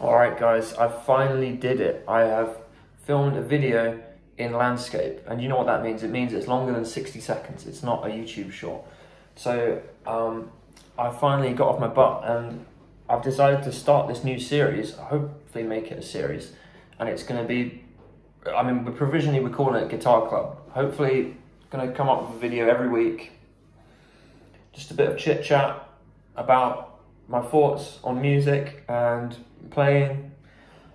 Alright guys, I finally did it. I have filmed a video in landscape, and you know what that means? It means it's longer than 60 seconds. It's not a YouTube short. So I finally got off my butt and I've decided to start this new series, hopefully make it a series. And it's going to be, provisionally we're calling it Guitar Club. Hopefully going to come up with a video every week. Just a bit of chit chat about my thoughts on music and playing.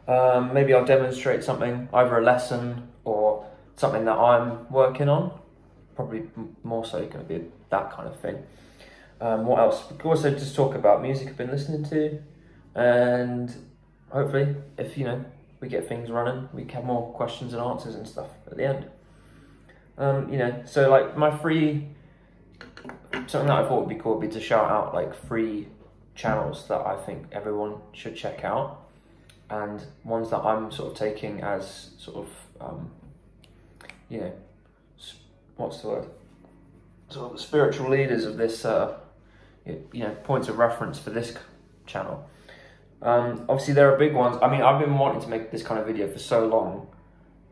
Maybe I'll demonstrate something, either a lesson or something that I'm working on. Probably more so going to be that kind of thing. What else? We could also just talk about music I've been listening to, and hopefully, if we get things running, we can have more questions and answers and stuff at the end. So like something that I thought would be cool would be to shout out like free channels that I think everyone should check out, and ones that I'm sort of taking as sort of what's the word? Sort of the spiritual leaders of this points of reference for this channel. Obviously there are big ones. I mean, I've been wanting to make this kind of video for so long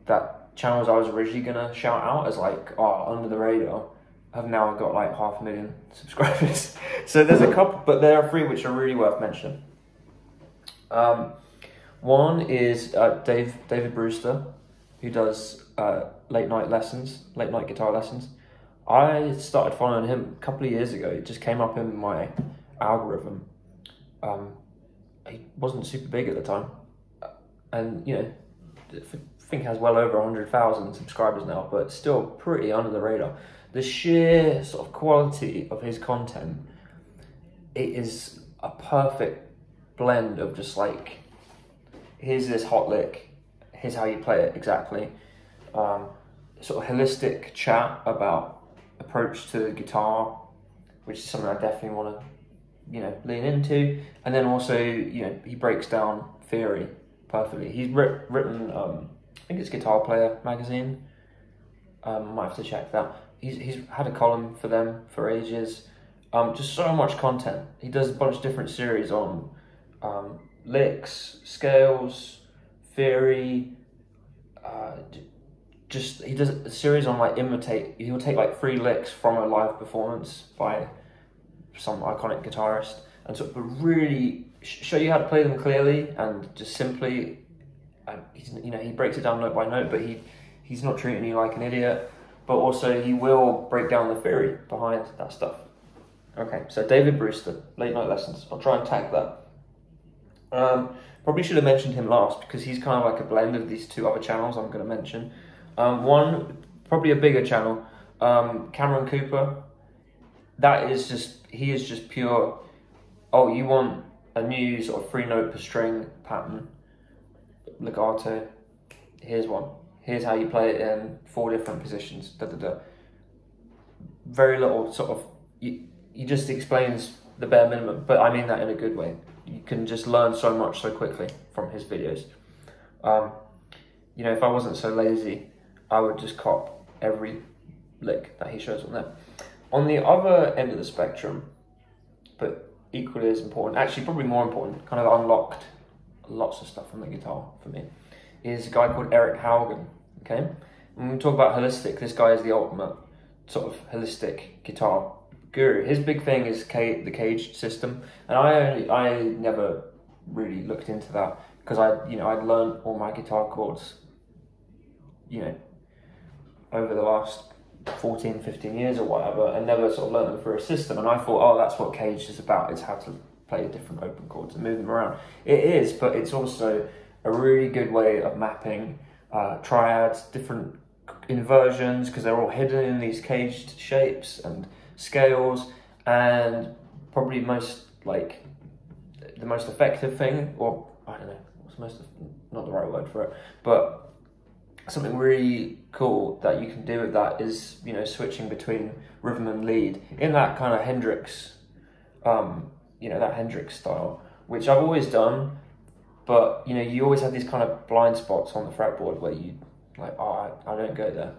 that channels I was originally gonna shout out as like under the radar have now got like 500,000 subscribers. So there's a couple, but there are three which are really worth mentioning. One is David Brewster, who does late night guitar lessons. I started following him a couple of years ago. It just came up in my algorithm. He wasn't super big at the time, and I think has well over 100,000 subscribers now, but still pretty under the radar. The sheer sort of quality of his content, it is a perfect blend of just like, here's this hot lick, here's how you play it exactly. Sort of holistic chat about approach to guitar, which is something I definitely want to lean into. And then also he breaks down theory perfectly. He's written I think it's Guitar Player magazine. Might have to check that. He's had a column for them for ages. Just so much content. He does a bunch of different series on licks, scales, theory. He does a series on like imitate. He'll take like 3 licks from a live performance by some iconic guitarist and sort of really show you how to play them clearly and just simply. He breaks it down note by note, but he's not treating you like an idiot. But also he will break down the theory behind that stuff. Okay, so David Brewster, Late Night Lessons. I'll try and tag that. Probably should have mentioned him last because he's kind of like a blend of these 2 other channels I'm going to mention. One, probably a bigger channel, Cameron Cooper. He is just pure, you want a new sort of 3-note per string pattern, legato, here's one. Here's how you play it in 4 different positions, Very little sort of, he just explains the bare minimum, but I mean that in a good way. You can just learn so much so quickly from his videos. If I wasn't so lazy, I would just cop every lick that he shows on there. On the other end of the spectrum, but equally as important, actually probably more important, kind of unlocked lots of stuff on the guitar for me, is a guy called Eric Haugen. Okay, when we talk about holistic, this guy is the ultimate sort of holistic guitar guru. His big thing is the caged system, and I never really looked into that because I'd learned all my guitar chords over the last 14-15 years or whatever, and never sort of learned them through a system. And I thought, that's what caged is about, is how to play different open chords and move them around. It is, but it's also a really good way of mapping triads, different inversions, because they're all hidden in these caged shapes and scales. And probably the most effective thing, or I don't know, not the right word for it, but something really cool that you can do with that is switching between rhythm and lead in that kind of Hendrix, that Hendrix style, which I've always done. But you always have these kind of blind spots on the fretboard where you like, I don't go there,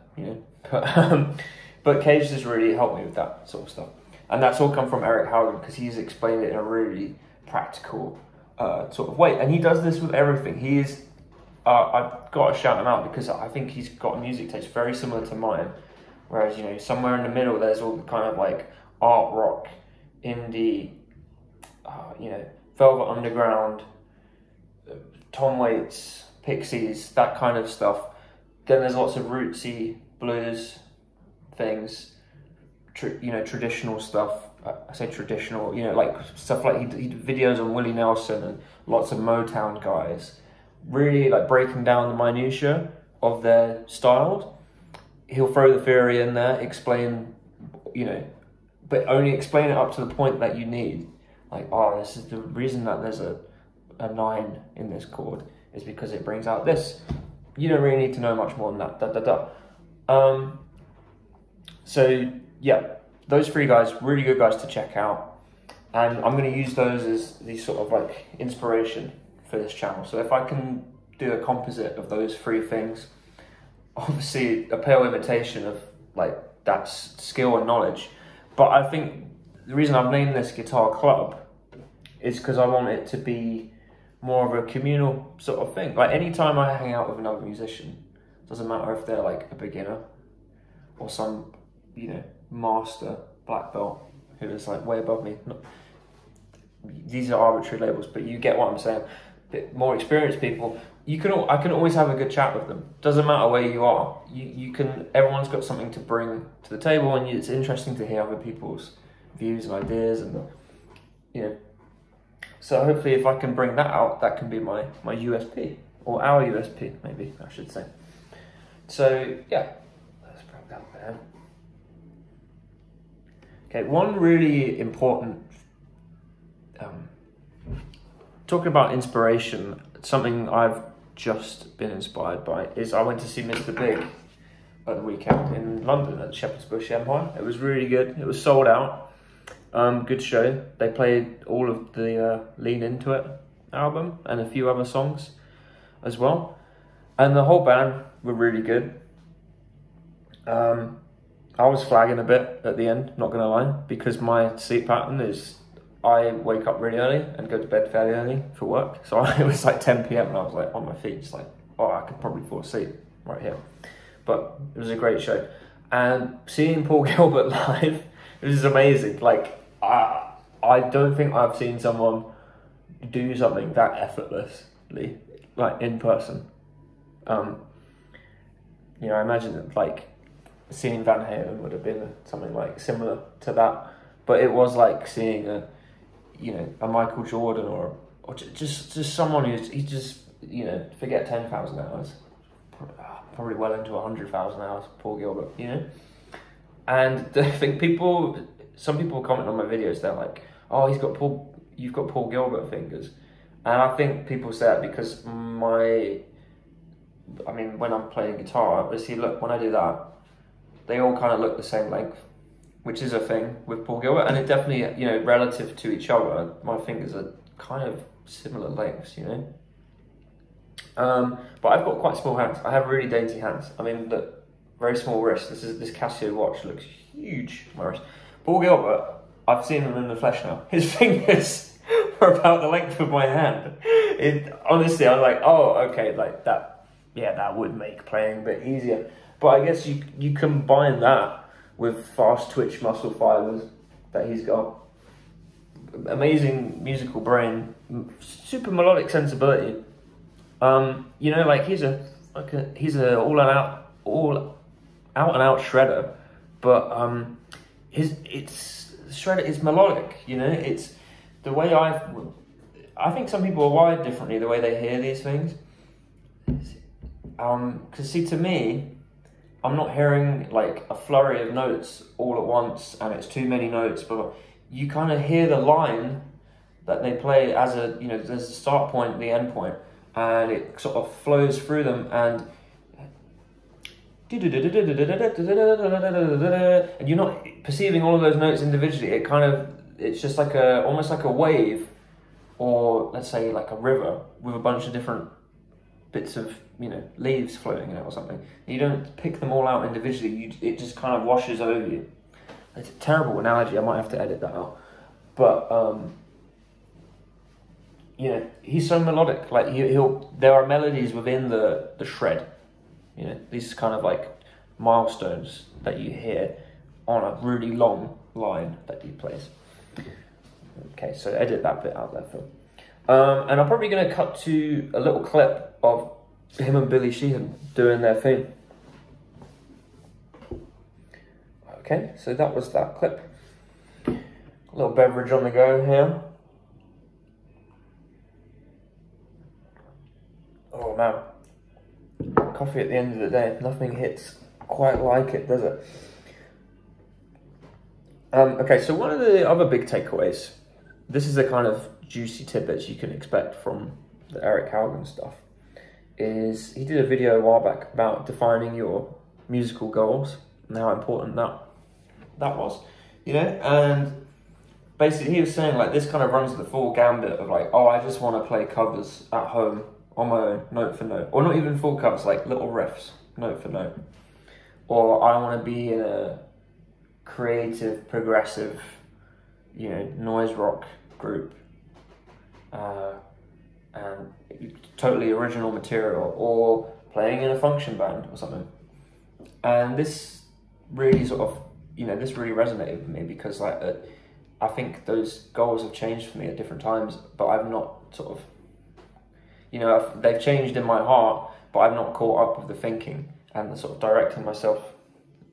But Cage has really helped me with that sort of stuff, and that's all come from Eric Haugen because he's explained it in a really practical sort of weight, and he does this with everything. He is, I've got to shout him out because I think he's got a music taste very similar to mine. Whereas, you know, somewhere in the middle, there's all the kind of like art rock, indie, you know, Velvet Underground, Tom Waits, Pixies, that kind of stuff. Then there's lots of rootsy blues things, you know, traditional stuff. I say traditional, you know, like stuff like he did videos on Willie Nelson and lots of Motown guys, really like breaking down the minutiae of their styles. He'll throw the theory in there, explain, you know, but only explain it up to the point that you need. Like, oh, this is the reason that there's a 9 in this chord is because it brings out this. You don't really need to know much more than that. So yeah, those 3 guys, really good guys to check out. And I'm going to use those as the sort of like inspiration for this channel. So if I can do a composite of those 3 things, obviously a pale imitation of like that skill and knowledge. But I think the reason I've named this Guitar Club is because I want it to be more of a communal sort of thing. Like anytime I hang out with another musician, doesn't matter if they're like a beginner or some, you know, master black belt who is like way above me. These are arbitrary labels, but you get what I'm saying. Bit more experienced people, I can always have a good chat with them. Doesn't matter where you are. You can. Everyone's got something to bring to the table, and it's interesting to hear other people's views and ideas, and you know. So hopefully, if I can bring that out, that can be my USP, or our USP, maybe I should say. So yeah, let's bring that there. Okay, one really important. Talking about inspiration, something I've just been inspired by is I went to see Mr. Big at the weekend in London at Shepherd's Bush Empire. It was really good. It was sold out. Good show. They played all of the Lean Into It album and a few other songs as well. And the whole band were really good. I was flagging a bit at the end, not gonna lie, because my sleep pattern is I wake up really early and go to bed fairly early for work. So it was like 10 PM and I was like on my feet, just like, oh, I could probably fall asleep right here. But it was a great show. And seeing Paul Gilbert live, it was amazing. Like, I don't think I've seen someone do something that effortlessly, like in person. You know, I imagine that like seeing Van Halen would have been something like similar to that. But it was like seeing a Michael Jordan or just someone he just, you know, forget 10,000 hours, probably well into 100,000 hours, Paul Gilbert, you know. And I think some people comment on my videos, they're like, oh, you've got Paul Gilbert fingers. And I think people say that because when I'm playing guitar, obviously, look, when I do that, they all kind of look the same length, which is a thing with Paul Gilbert, and it definitely, you know, relative to each other, my fingers are kind of similar lengths, you know. But I've got quite small hands. I have really dainty hands. I mean, look, very small wrist. This Casio watch looks huge. My wrist. Paul Gilbert, I've seen him in the flesh now. His fingers are about the length of my hand. Honestly, I was like, oh, okay, like that. Yeah, that would make playing a bit easier. But I guess you combine that with fast twitch muscle fibers that he's got, amazing musical brain, super melodic sensibility. You know, like he's a all out and out shredder, but his shredder is melodic. You know, it's the way I think some people are wired differently the way they hear these things. Because see, to me, I'm not hearing like a flurry of notes all at once and it's too many notes, but you kind of hear the line that they play as a, you know, there's a start point and the end point, and it sort of flows through them, and you're not perceiving all of those notes individually. It's just like almost like a wave, or let's say like a river with a bunch of different bits of, you know, leaves floating in it or something. You don't pick them all out individually. It just kind of washes over you. It's a terrible analogy. I might have to edit that out. But you know, he's so melodic. Like there are melodies within the shred. You know, these kind of like milestones that you hear on a really long line that he plays. Okay, so edit that bit out there, Phil. And I'm probably going to cut to a little clip of him and Billy Sheehan doing their thing. Okay, so that was that clip. A little beverage on the go here. Oh man, coffee at the end of the day, nothing hits quite like it, does it? Okay, so one of the other big takeaways, this is the kind of juicy tidbits you can expect from the Eric Haugen stuff, is he did a video a while back about defining your musical goals and how important that was, you know, and basically he was saying like this kind of runs the full gambit of like, oh, I just want to play covers at home on my own, note for note, or not even full covers, like little riffs, note for note, or I want to be in a creative, progressive, you know, noise rock group, and totally original material, or playing in a function band or something. And this really sort of, you know, this really resonated with me because like I think those goals have changed for me at different times, but I've not sort of, you know, they've changed in my heart, but I've not caught up with the thinking and the sort of directing myself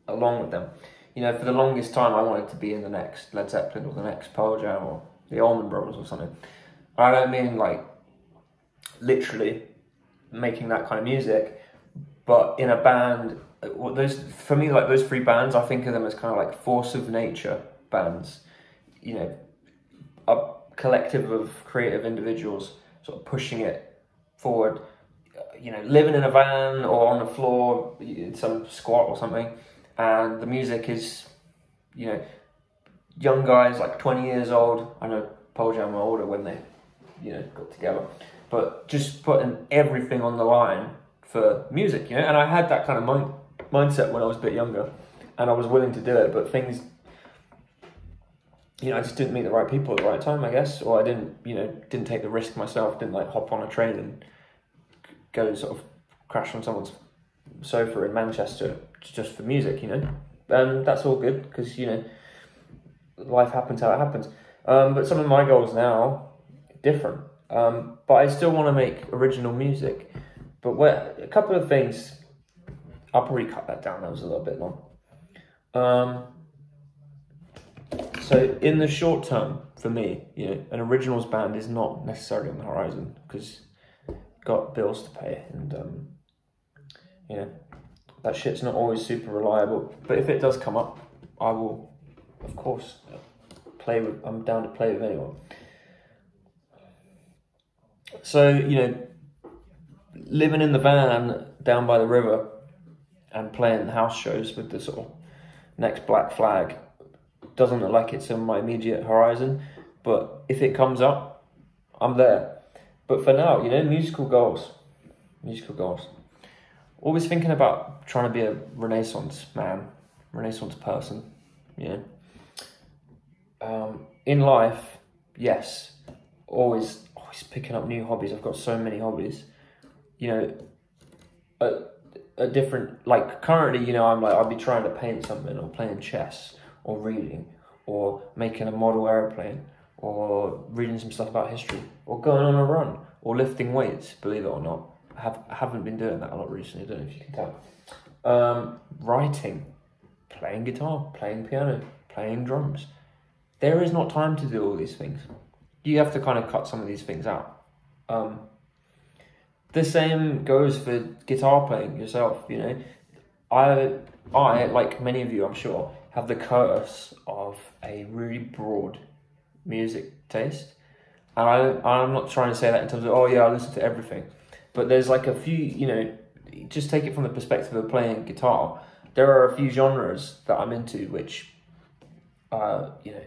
along with them. You know, for the longest time, I wanted to be in the next Led Zeppelin or the next Pearl Jam or the Allman Brothers or something. I don't mean like literally making that kind of music, but in a band. Those, for me, like those three bands, I think of them as kind of like force of nature bands. You know, a collective of creative individuals sort of pushing it forward. You know, living in a van or on the floor in some squat or something. And the music is, you know, young guys like 20 years old. I know Pearl Jam were older when they, you know, got together. But just putting everything on the line for music, you know. And I had that kind of mindset when I was a bit younger. And I was willing to do it. But things, you know, I just didn't meet the right people at the right time, I guess. Or I didn't, you know, didn't take the risk myself. Didn't like hop on a train and go sort of crash on someone's sofa in Manchester just for music, you know. And that's all good because, you know, life happens how it happens. But some of my goals now different. But I still want to make original music. But a couple of things, I'll probably cut that down. That was a little bit long. So in the short term, for me, you know, an originals band is not necessarily on the horizon because got bills to pay, and you know, that shit's not always super reliable. But if it does come up, I will, of course, I'm down to play with anyone. So, you know, living in the van down by the river and playing house shows with the sort of next Black Flag doesn't look like it's on my immediate horizon, but if it comes up, I'm there. But for now, you know, musical goals. Always thinking about trying to be a Renaissance man, Renaissance person, you know. In life, yes, always picking up new hobbies. I've got so many hobbies, you know, a different, like currently, you know, I'll be trying to paint something or playing chess or reading or making a model airplane or reading some stuff about history or going on a run or lifting weights, believe it or not. I haven't been doing that a lot recently, I don't know if you can tell. Writing, playing guitar, playing piano, playing drums. There is not time to do all these things. You have to kind of cut some of these things out. The same goes for guitar playing yourself, you know. I, like many of you, I'm sure, have the curse of a really broad music taste. And I'm not trying to say that in terms of, oh yeah, I listen to everything. But there's like a few, you know, just take it from the perspective of playing guitar. There are a few genres that I'm into which, you know,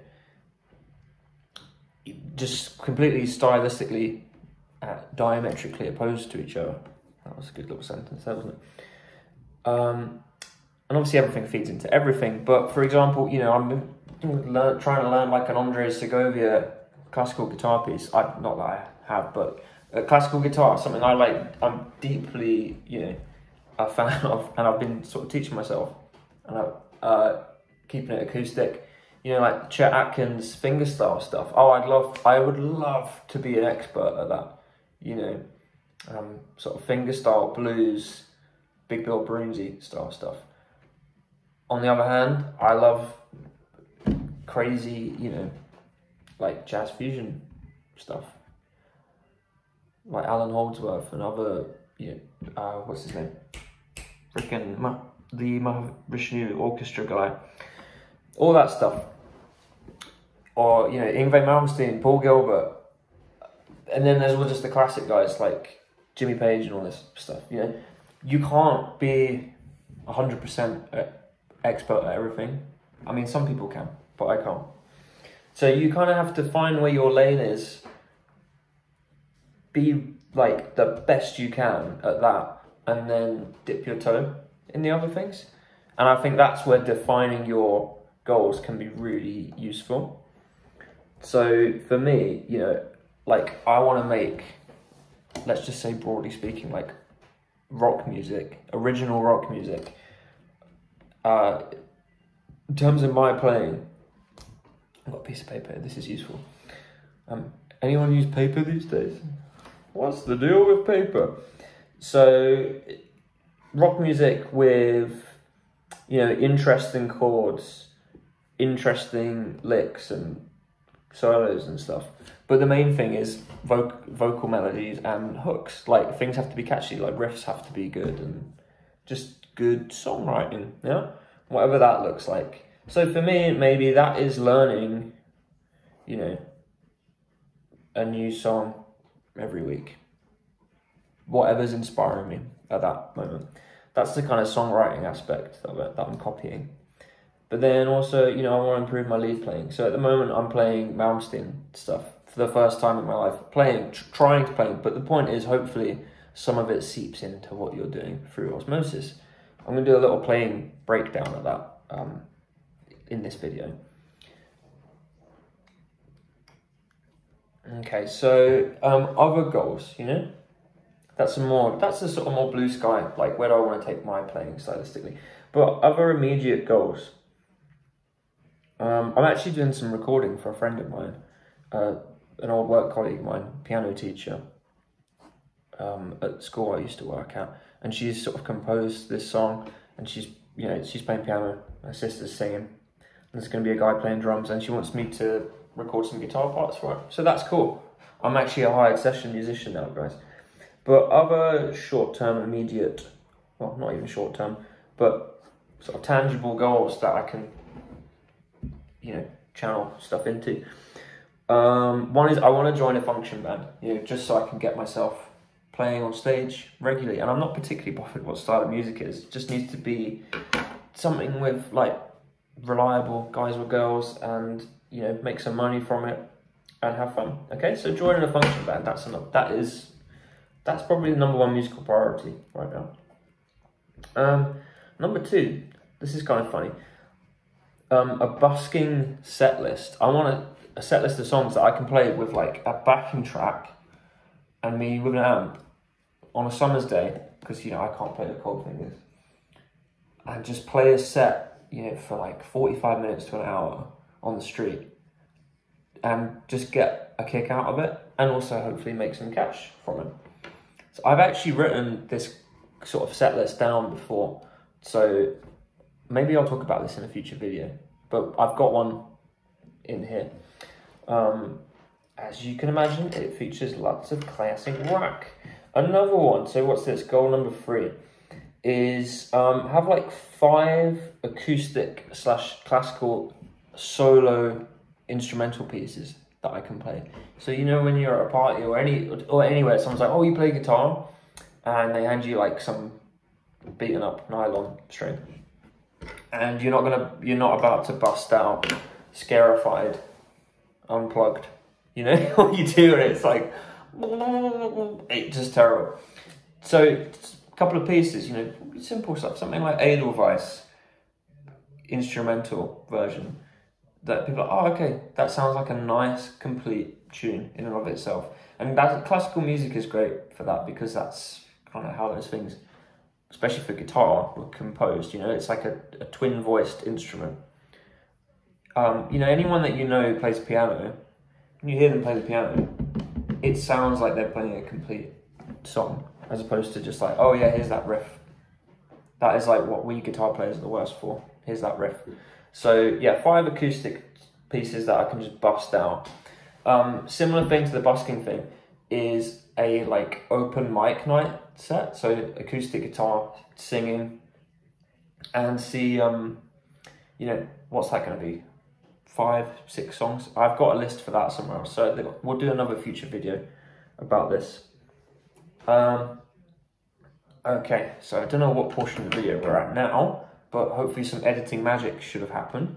just completely stylistically, diametrically opposed to each other. That was a good little sentence there, wasn't it? And obviously everything feeds into everything. But for example, you know, I'm trying to learn like an Andres Segovia classical guitar piece. Not that I have, but classical guitar is something I like. I'm deeply, a fan of, and I've been sort of teaching myself, and keeping it acoustic. Like Chet Atkins fingerstyle stuff. Oh, I would love to be an expert at that. Sort of fingerstyle blues, Big Bill Broonzy style stuff. On the other hand, I love crazy, like jazz fusion stuff, like Alan Holdsworth and other, what's his name? Freaking the Mahavishnu Orchestra guy. All that stuff. Or, Yngwie Malmsteen, Paul Gilbert. And then there's all just the classic guys like Jimmy Page and all this stuff. You can't be 100% expert at everything. I mean, some people can, but I can't. So you kind of have to find where your lane is, be like the best you can at that, and then dip your toe in the other things. And I think that's where defining your goals can be really useful. So for me, like I want to make, let's just say broadly speaking, like rock music, original rock music. In terms of my playing, I've got a piece of paper, this is useful. Anyone use paper these days? What's the deal with paper? So, rock music with, interesting chords, interesting licks and solos and stuff. But the main thing is vocal melodies and hooks. Like, things have to be catchy, like riffs have to be good and just good songwriting, whatever that looks like. So for me, maybe that is learning, a new song every week. Whatever's inspiring me at that moment. That's the kind of songwriting aspect that I'm copying. But then also, I want to improve my lead playing. So at the moment, I'm playing Malmsteen stuff for the first time in my life. Trying to play, but the point is, hopefully, some of it seeps into what you're doing through osmosis. I'm going to do a little playing breakdown of that in this video. Okay, so other goals, that's a sort of more blue sky, like where do I want to take my playing stylistically. But other immediate goals, I'm actually doing some recording for a friend of mine, an old work colleague of mine, piano teacher, at school I used to work at, and she's sort of composed this song, and she's playing piano, her sister's singing, and there's going to be a guy playing drums, and she wants me to record some guitar parts for it. So that's cool. I'm actually a hired session musician now, guys. But other short-term, immediate, well, not even short-term, but sort of tangible goals that I can, channel stuff into. One is I want to join a function band, just so I can get myself playing on stage regularly. And I'm not particularly bothered what style of music it is. It just needs to be something with, like, reliable guys or girls and, make some money from it and have fun. Okay, so joining a function band, that's probably the number one musical priority right now. Number two, this is kind of funny. A busking set list. I want a set list of songs that I can play with like a backing track and me with an amp on a summer's day, because I can't play the cold fingers, and just play a set, for like 45 minutes to an hour on the street and just get a kick out of it and also hopefully make some cash from it. So I've actually written this sort of set list down before, so maybe I'll talk about this in a future video, but I've got one in here. As you can imagine, it features lots of classic rock. Another one, so what's this? Goal number 3 is have like 5 acoustic / classical solo instrumental pieces that I can play. So when you're at a party or anywhere, someone's like, oh, you play guitar, and they hand you like some beaten up nylon string, and you're not about to bust out Scarified Unplugged, what you do, and it's like, it's just terrible. So a couple of pieces, simple stuff, something like Edelweiss instrumental version that people are, oh, okay, that sounds like a nice complete tune in and of itself. And that classical music is great for that, because that's kind of how those things, especially for guitar, were composed. You know, it's like a twin-voiced instrument. You know, anyone that you know who plays piano, when you hear them play the piano, it sounds like they're playing a complete song, as opposed to just like, oh yeah, here's that riff. That is like what we guitar players are the worst for. Here's that riff. So yeah, 5 acoustic pieces that I can just bust out. Similar thing to the busking thing is a like open mic night set. So acoustic guitar, singing, and see, you know, what's that going to be? 5, 6 songs. I've got a list for that somewhere else. So we'll do another future video about this. Okay, so I don't know what portion of the video we're at now, but hopefully some editing magic should have happened.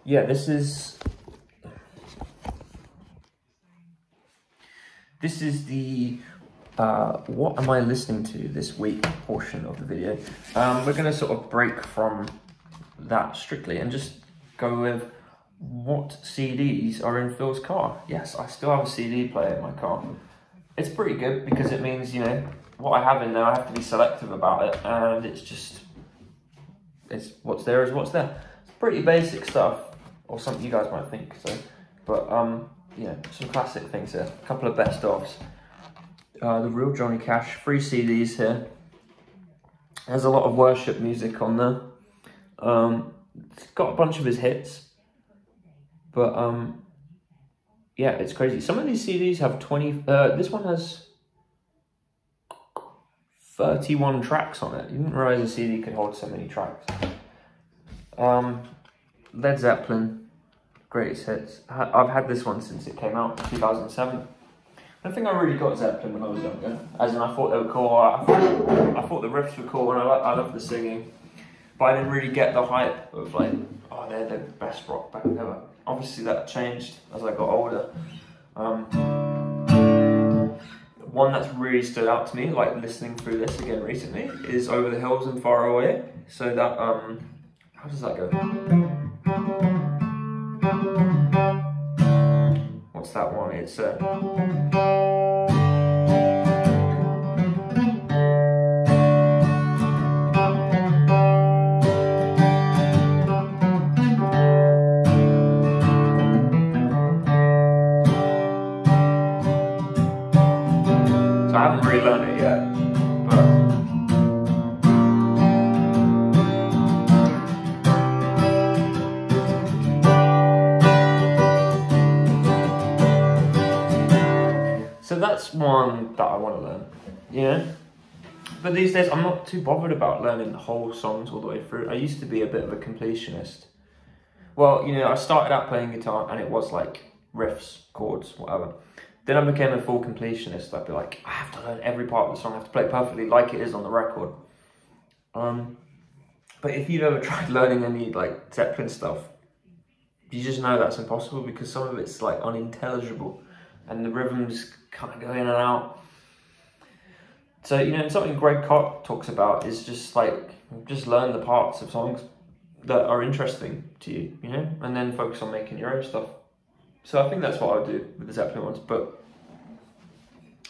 Yeah, this is the what am I listening to this week portion of the video. We're going to sort of break from that strictly and just go with what CDs are in Phil's car. Yes, I still have a CD player in my car. It's pretty good because it means, you know, what I have in there, I have to be selective about it, and it's what's there is what's there. It's pretty basic stuff, or something you guys might think so, but you know, some classic things here. A couple of best ofs. The Real Johnny Cash, 3 CDs here. There's a lot of worship music on there. It's got a bunch of his hits, but yeah, it's crazy. Some of these CDs have 20. This one has 31 tracks on it. You didn't realize a CD could hold so many tracks. Led Zeppelin, greatest hits. I've had this one since it came out in 2007. I think I really got Zeppelin when I was younger, as in I thought they were cool. I thought the riffs were cool, and I loved the singing, but I didn't really get the hype of like, oh, they're the best rock band ever. Obviously that changed as I got older. One that's really stood out to me, like listening through this again recently, is Over the Hills and Far Away. So that, how does that go? What's that one? It's so I haven't really learned it yet, so that's one that I want to learn, you know? But these days I'm not too bothered about learning the whole songs all the way through. I used to be a bit of a completionist. Well, you know, I started out playing guitar and it was like riffs, chords, whatever. Then I became a full completionist. I'd be like, I have to learn every part of the song. I have to play it perfectly like it is on the record. But if you've ever tried learning any like Zeppelin stuff, you just know that's impossible because some of it's like unintelligible and the rhythms kind of go in and out. So, you know, something Greg Kot talks about is just like, just learn the parts of songs that are interesting to you, you know, and then focus on making your own stuff. So I think that's what I would do with the Zeppelin ones, but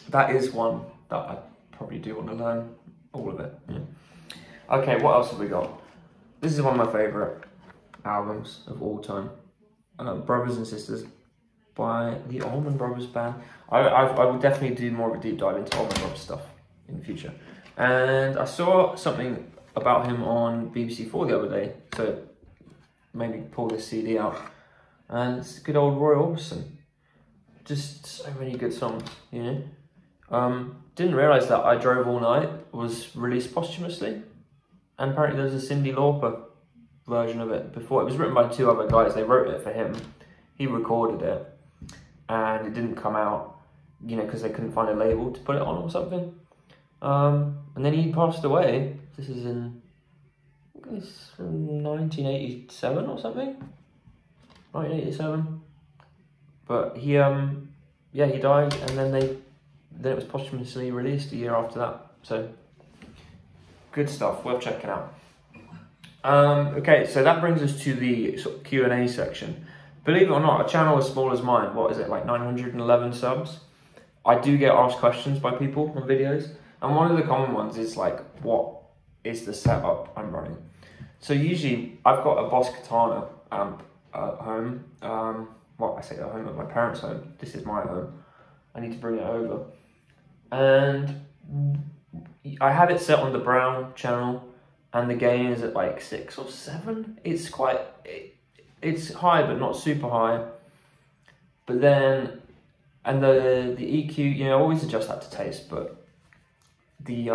that is one that I probably do want to learn all of it. Yeah. Okay, what else have we got? This is one of my favourite albums of all time. Brothers and Sisters by the Allman Brothers Band. I would definitely do more of a deep dive into Allman Brothers stuff in the future. And I saw something about him on BBC4 the other day, so made me pull this CD out. And it's good old Roy Orbison. Just so many good songs, you know. Didn't realise that I Drove All Night was released posthumously. And apparently there's a Cyndi Lauper version of it before. It was written by 2 other guys. They wrote it for him. He recorded it. And it didn't come out, you know, because they couldn't find a label to put it on or something. And then he passed away. This is in, I think it's from 1987 or something. 1987. But he, yeah, he died, and then it was posthumously released a year after that. So good stuff, worth checking out. Okay, so that brings us to the sort of Q&A section. Believe it or not, a channel as small as mine, what is it, like 911 subs? I do get asked questions by people on videos, and one of the common ones is like, what is the setup I'm running? So usually, I've got a Boss Katana amp at home. Well, I say at home, at my parents' home. This is my home. I need to bring it over. And I have it set on the Brown channel, and the gain is at like 6 or 7. It's quite, it's high, but not super high. But then, and the EQ, you know, I always adjust that to taste, but the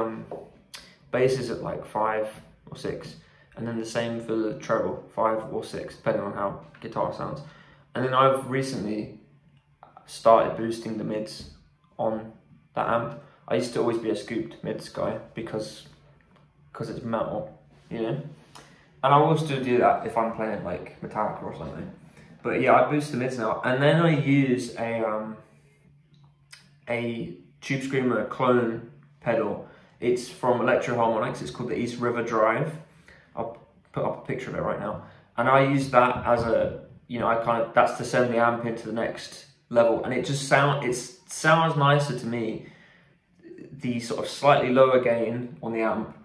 bass is at like 5 or 6. And then the same for the treble, 5 or 6, depending on how guitar sounds. And then I've recently started boosting the mids on that amp. I used to always be a scooped mids guy because it's metal, you know? And I will still do that if I'm playing like Metallica or something. But yeah, I boost the mids now. And then I use a Tube Screamer clone pedal. It's from Electro Harmonics. It's called the East River Drive. I'll put up a picture of it right now. And I use that as a, you know, that's to send the amp into the next level. And it sounds nicer to me. The sort of slightly lower gain on the amp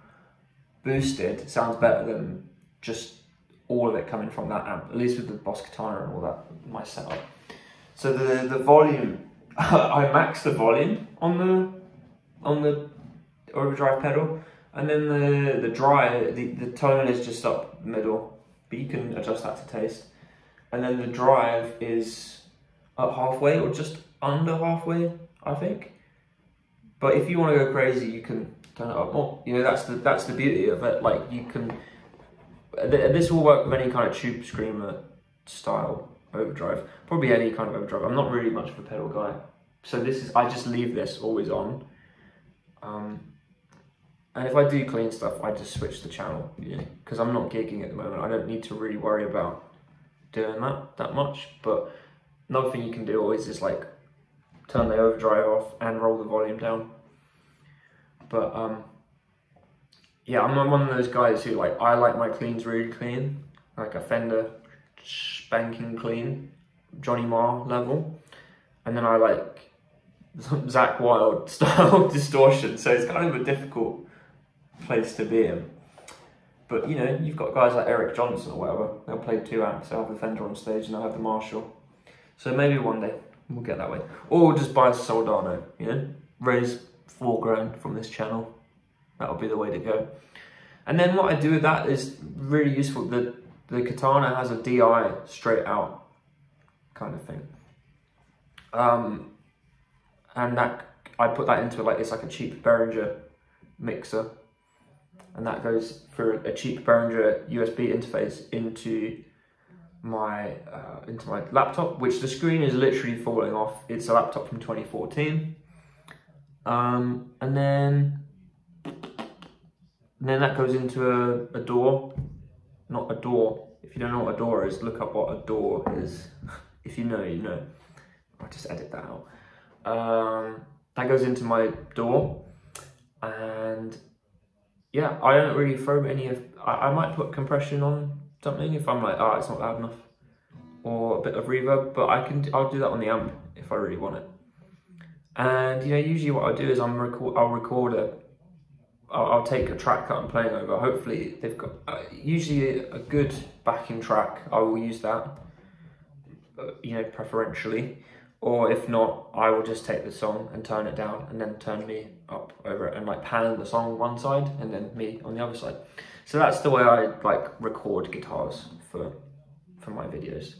boosted sounds better than just all of it coming from that amp, at least with the Boss Katana and all that, my setup. So the volume, I maxed the volume on the overdrive pedal, and then the tone is just up middle, but you can adjust that to taste. And then the drive is up halfway or just under halfway, I think. But if you want to go crazy, you can turn it up more. You know, that's the beauty of it. Like, you can. This will work with any kind of Tube Screamer style overdrive. Probably any kind of overdrive. I'm not really much of a pedal guy, so I just leave this always on. And if I do clean stuff, I just switch the channel. You know, because I'm not gigging at the moment. I don't need to really worry about doing that much. But another thing you can do always is like turn the overdrive off and roll the volume down. But yeah, I'm one of those guys who I like my cleans really clean, like a Fender spanking clean, Johnny Marr level, and then I like Zakk Wylde style distortion. So it's kind of a difficult place to be in. But you know, you've got guys like Eric Johnson or whatever. They'll play 2 amps. They'll have the Fender on stage and they'll have the Marshall. So maybe one day we'll get that way, or just buy a Soldano. You know, raise $4 grand from this channel. That'll be the way to go. And then what I do with that is really useful. The Katana has a DI straight out kind of thing. And that I put that into it's like a cheap Behringer mixer, and that goes through a cheap Behringer USB interface into my laptop, which the screen is literally falling off. It's a laptop from 2014. And then that goes into a DAW, not a DAW. If you don't know what a DAW is, look up what a DAW is. If you know, you know. I'll just edit that out. That goes into my DAW, and yeah, I don't really throw any of. I might put compression on something if I'm like, oh, it's not loud enough, or a bit of reverb. But I'll do that on the amp if I really want it. And you know, usually what I do is I'll take a track that I'm playing over. Hopefully they've got usually a good backing track. I will use that, you know, preferentially. Or if not, I will just take the song and turn it down, and then turn me up over it, and like pan the song one side and then me on the other side. So that's the way I record guitars for my videos.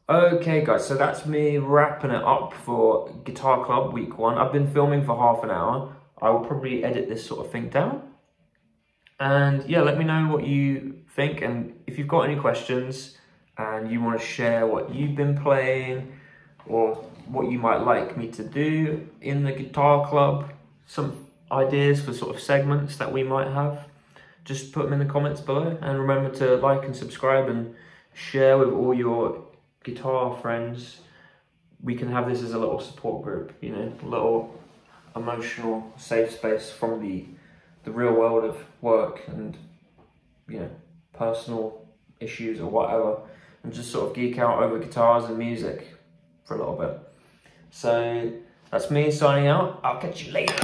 Okay guys, so that's me wrapping it up for Guitar Club week 1. I've been filming for half an hour. I will probably edit this sort of thing down. And yeah, let me know what you think, and if you've got any questions and you want to share what you've been playing, or what you might like me to do in the Guitar Club, some ideas for sort of segments that we might have, just put them in the comments below. And remember to like and subscribe and share with all your guitar friends. We can have this as a little support group, you know, a little emotional safe space from the the real world of work and, you know, personal issues or whatever, and just sort of geek out over guitars and music for a little bit. So that's me signing out. I'll catch you later.